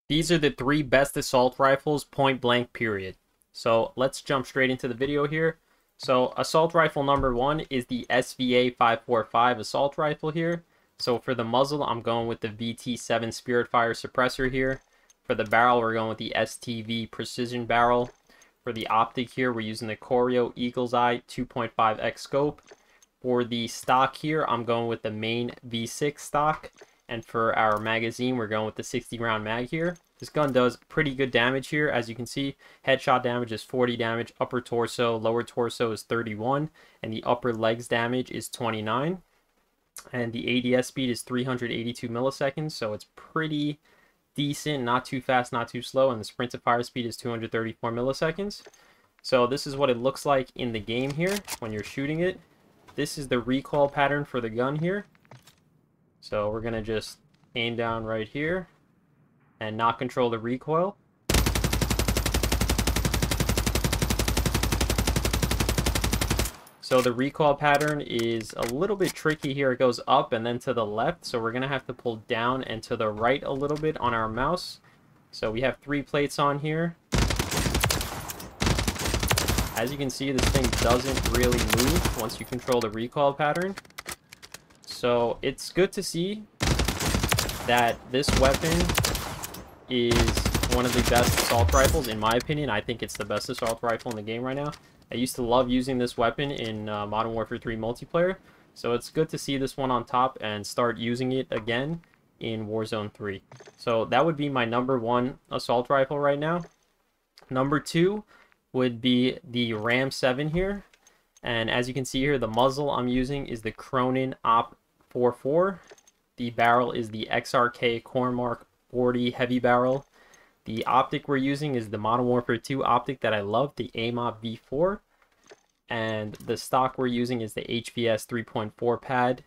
These are the 3 best assault rifles, point blank, period. So let's jump straight into the video here. So assault rifle number 1 is the SVA 545 assault rifle here. So for the muzzle, I'm going with the VT7 Spirit Fire suppressor here. For the barrel, we're going with the STV precision barrel. For the optic here, we're using the Corio Eagle's Eye 2.5x scope. For the stock here, I'm going with the main V6 stock. And for our magazine, we're going with the 60 round mag here. This gun does pretty good damage here. As you can see, headshot damage is 40 damage, upper torso, lower torso is 31, and the upper legs damage is 29. And the ADS speed is 382 milliseconds, so it's pretty decent, not too fast, not too slow, and the sprint to fire speed is 234 milliseconds. So this is what it looks like in the game here when you're shooting it. This is the recoil pattern for the gun here. So we're going to just aim down right here and not control the recoil. So the recoil pattern is a little bit tricky here. It goes up and then to the left. So we're going to have to pull down and to the right a little bit on our mouse. So we have 3 plates on here. As you can see, this thing doesn't really move once you control the recoil pattern. So it's good to see that this weapon is one of the best assault rifles, in my opinion. I think it's the best assault rifle in the game right now. I used to love using this weapon in Modern Warfare 3 multiplayer. So it's good to see this one on top and start using it again in Warzone 3. So that would be my number 1 assault rifle right now. Number 2 would be the Ram 7 here. And as you can see here, the muzzle I'm using is the Cronin Op 44. The barrel is the XRK Cormark 40 heavy barrel. The optic we're using is the Modern Warfare 2 optic that I love, the AMOP V4. And the stock we're using is the HVS 3.4 pad.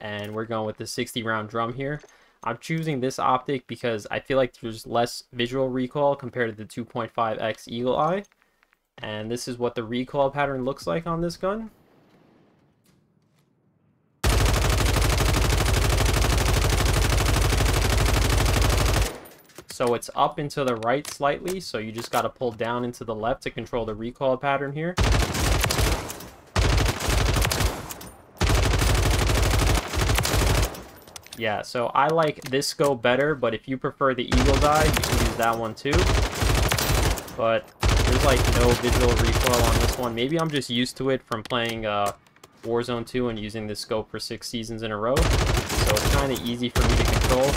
And we're going with the 60 round drum here. I'm choosing this optic because I feel like there's less visual recoil compared to the 2.5x Eagle Eye. And this is what the recoil pattern looks like on this gun. So it's up and to the right slightly, so you just got to pull down and to the left to control the recoil pattern here. Yeah, so I like this scope better, but if you prefer the Eagle's Eye, you can use that one too. But there's like no visual recoil on this one. Maybe I'm just used to it from playing Warzone 2 and using this scope for 6 seasons in a row. So it's kind of easy for me to control.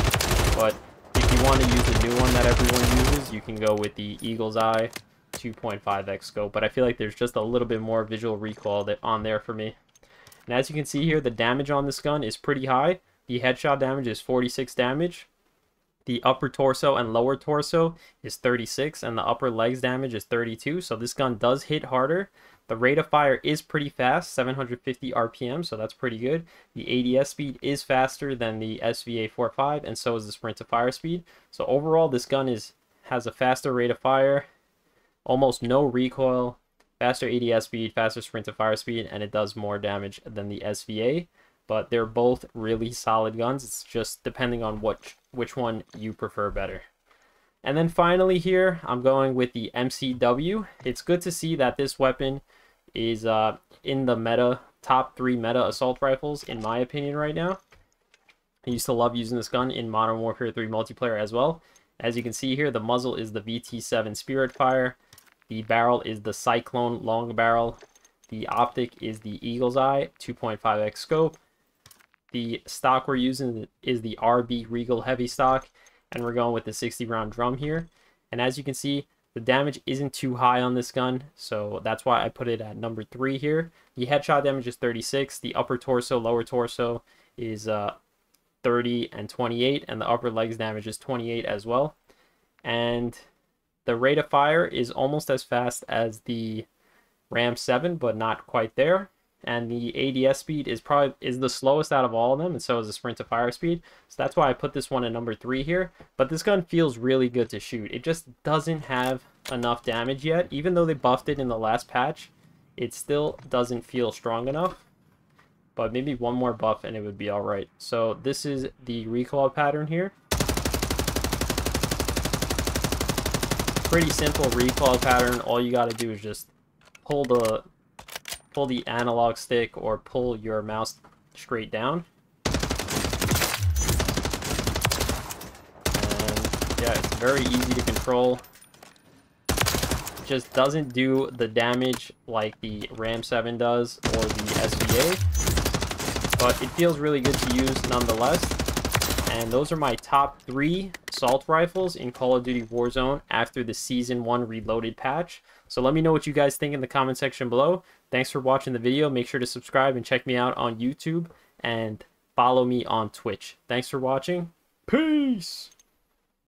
But if you want to use the new one that everyone uses, you can go with the Eagle's Eye 2.5x scope. But I feel like there's just a little bit more visual recoil on there for me. And as you can see here, the damage on this gun is pretty high. The headshot damage is 46 damage. The upper torso and lower torso is 36, and the upper legs damage is 32. So this gun does hit harder. The rate of fire is pretty fast, 750 RPM, so that's pretty good. The ADS speed is faster than the SVA 45, and so is the sprint to fire speed. So overall, this gun has a faster rate of fire, almost no recoil, faster ADS speed, faster sprint to fire speed, and it does more damage than the SVA. But they're both really solid guns. It's just depending on which one you prefer better. And then finally here, I'm going with the MCW. It's good to see that this weapon is in the top 3 meta assault rifles, in my opinion, right now. I used to love using this gun in Modern Warfare 3 multiplayer as well. As you can see here, the muzzle is the VT7 Spirit Fire. The barrel is the Cyclone long barrel. The optic is the Eagle's Eye 2.5x scope. The stock we're using is the RB Regal heavy stock, and we're going with the 60 round drum here. And as you can see, the damage isn't too high on this gun, so that's why I put it at number 3 here. The headshot damage is 36, the upper torso, lower torso is 30 and 28, and the upper legs damage is 28 as well. And the rate of fire is almost as fast as the Ram 7, but not quite there. And the ADS speed is the slowest out of all of them, and so is the sprint to fire speed. So that's why I put this one at number 3 here. But this gun feels really good to shoot. It just doesn't have enough damage yet. Even though they buffed it in the last patch, it still doesn't feel strong enough. But maybe one more buff and it would be alright. So this is the recoil pattern here. pretty simple recoil pattern. All you got to do is just pull the analog stick or pull your mouse straight down. And yeah, it's very easy to control. It just doesn't do the damage like the Ram 7 does or the SVA, but it feels really good to use nonetheless. And those are my top 3 assault rifles in Call of Duty Warzone after the Season 1 Reloaded patch. So let me know what you guys think in the comment section below. Thanks for watching the video. Make sure to subscribe and check me out on YouTube and follow me on Twitch. Thanks for watching. Peace!